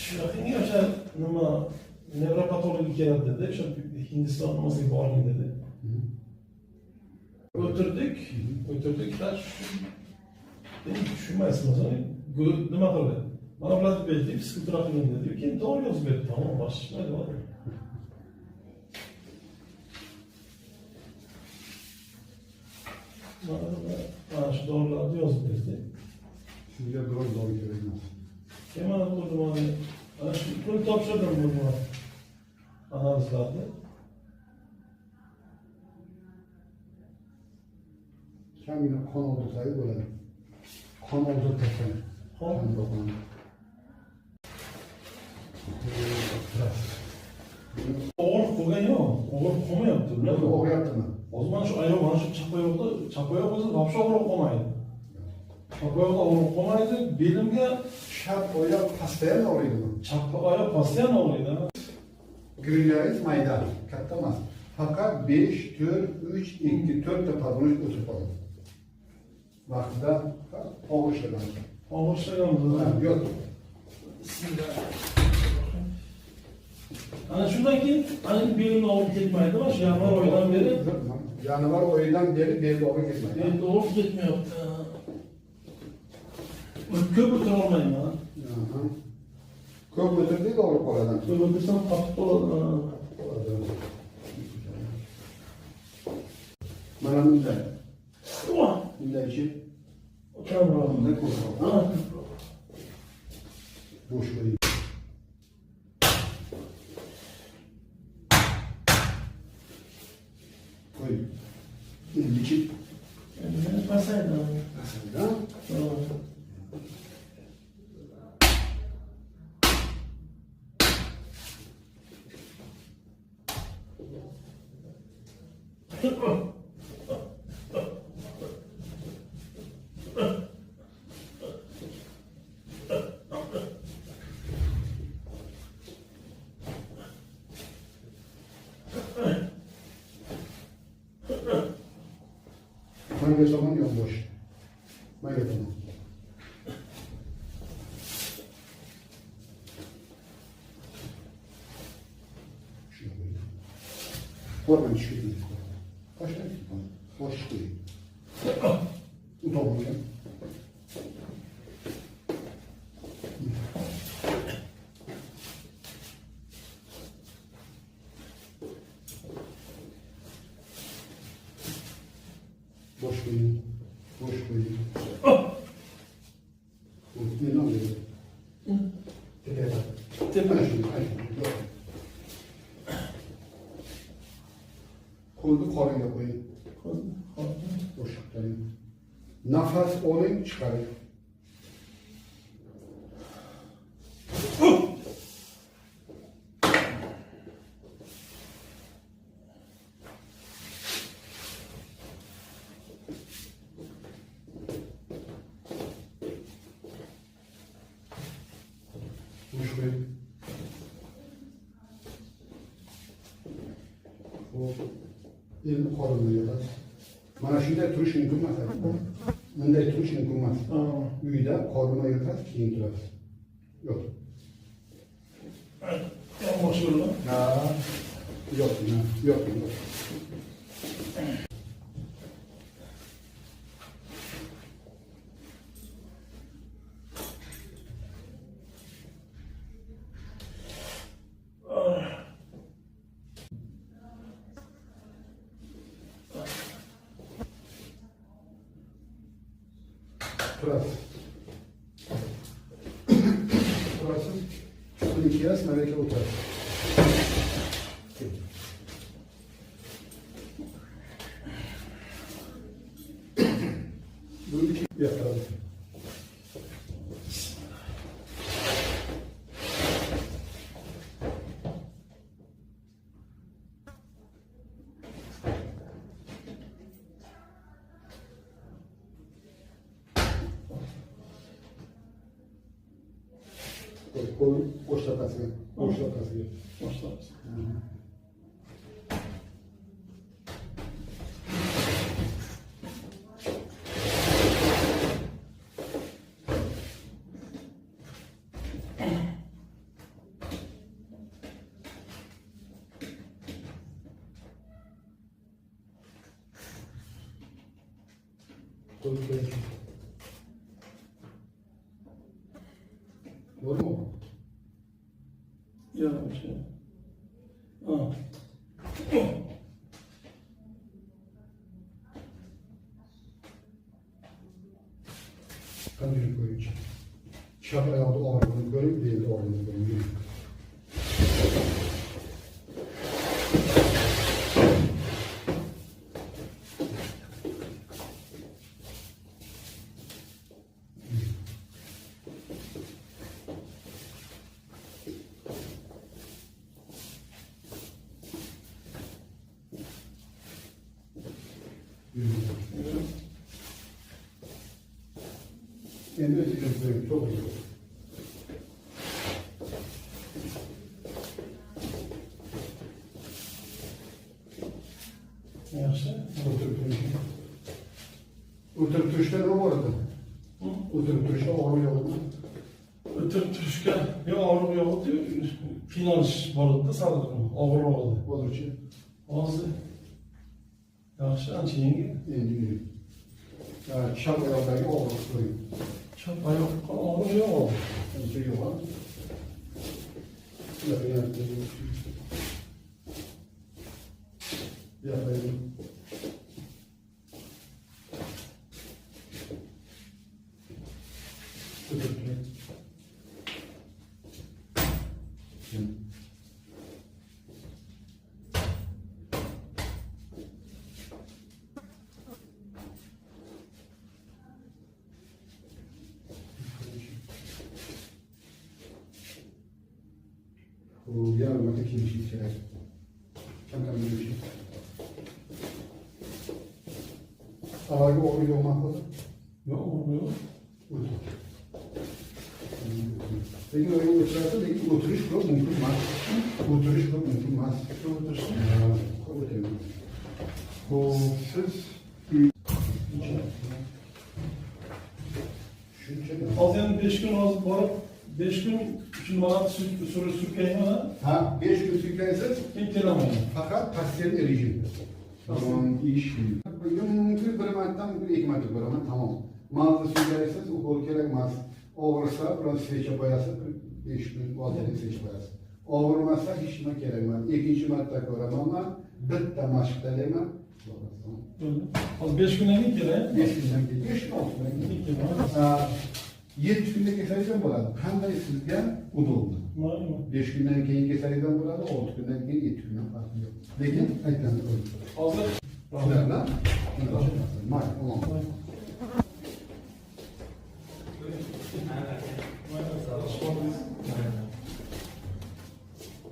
Shunaqangi o'sha nima nevropatolog keladi dedi. O'sha Hindistonimizga boring dedi. O'tirdik. Tushunmaysizmi? Nima qildi? Mana bularni berdik, psixiatra qiling dedi. Keyin dori yozib berdi. Tamom, boshqa dori. Mana shu dorilarni yozib berdi. Sizga biror dori kerak emas. Keyin qildim ana shu pul topshirdim buni. Analizlarni. Kamina qon oldirsangiz bo'ladi. Qon oldirsangiz. Qon og'riq qolgan yo'q, og'riq qolmayapti. Nima og'riyaptimi? Hozir mana shu oyoq, mana shu chap oyoq o'zi вообще og'riq qolmaydi. Chap oyoqda og'riq qolmaydi, belimga Chap oyoq постоянно og'riydimi? chap oyoq постоянно og'riydi. Grillangiz mayda, katta emas. Faqat 5, 4, 3, 2, 4 ta podnosh o'tib qoladi. Vaqtida og'rishlagan. Og'rishlagan Yo'q. Ana shundan keyin ana belimni og'rib ketmaydi, mana shu yanvar oyidan beri. Yanvar oyidan beri belda og'riq ketmaydi. Belda og'rib ketmayapti. Ko'p o'tira olmayman. Ko'p o'tirdingiz og'rib qoladi. Ko'p o'tirsam qattiq qoladi. Mana bunday. Bunday-chi? Kamroq. Bunday ko'proq. Bo'sh qo'ying. Qo'ying. Endi-chi? Endi pasaydi. Pasaydi. Manga tomon yonbosh. Manga tomon. Shuna qo'ying. Forma tushirdik. Boshlang. Bosh qo'ying. U tomonga. Boş koyun. Boş koyun. Ne oluyor? Tepeye bak. Tepeye şunu. Kolunu koruyla koyun. Boşlukları. Nefes olayım çıkarın. Endi qorinni yig'adi. Mana shunday turish mumkin emas. Bunday turish mumkin emas. Uyda qorinni yig'adi, keyin turasiz. Yo'q. Bosh yo'lda. Ha. Yo'q. Turasiz. Shuni kiyasiz, mana yerga o'tirasiz. Buni yoqtirasiz. Qo'l boshlatasiga. Boshlaymiz. Koyup koyup. Doğru mu? Ya bir şey. Ha. Kadın koyup. Çap ayağında ağırlığını koyup değil de ağırlığını koyup. Kendi özgürlükleri çok iyi. Yaxşı. Oturup turuşta ne vardı? Hı? Oturup turuşta ağrı yok mu? Ötürüp turuşka yo ağrı yok diyor. Qiynalish bor edi, sal og'irroq edi. Olur için. Hozir yaxshi, ancha yengil. Endi ya çap ayağındaki ağırlık koyup. Chap oyoqqa og'ir yo'q. Anca yok ha. Yapayım. Yapayım. Bu yarın öteki bir şey içerek. Çantam bir şey. Ağrı ağrı yok mu? Yo'q, og'ir yo'q. Otur. Peki öyle oturarsa peki oturuş çok mümkün mü? Oturuş çok mümkün mü? O'tirish. Oturuyor. Bu Siz shuncha hozir endi 5 kun hozir borib 5 kun uchun mana surkayman, ha 5 gün sürklensiz keyin kelaman. fakat pastel rejim. Tamam iş. Mümkün bir madden bir iki madde var ama tamam. Mağaza sürklensiz o kol gerekmez. Olursa biraz seçe koyarsa 5 gün vaziyeti seçe koyarsa. Olmazsa hiç ne gerekmez. İkinci madde koyarım ama bir de maşkta demem. Hozir 5 kundan keyin kelay. 5 günden gidiyor. 5 gün olsun. Keyin kelaman. 7 günde keserken bo'ladi. Qanday sizga udobli. Mayli. 5 günden keyin keserken bo'ladi, 6 günden keyin 7 günden farqi yo'q. Lekin aytganimdek Hozir Shulardan mayli, Mayli.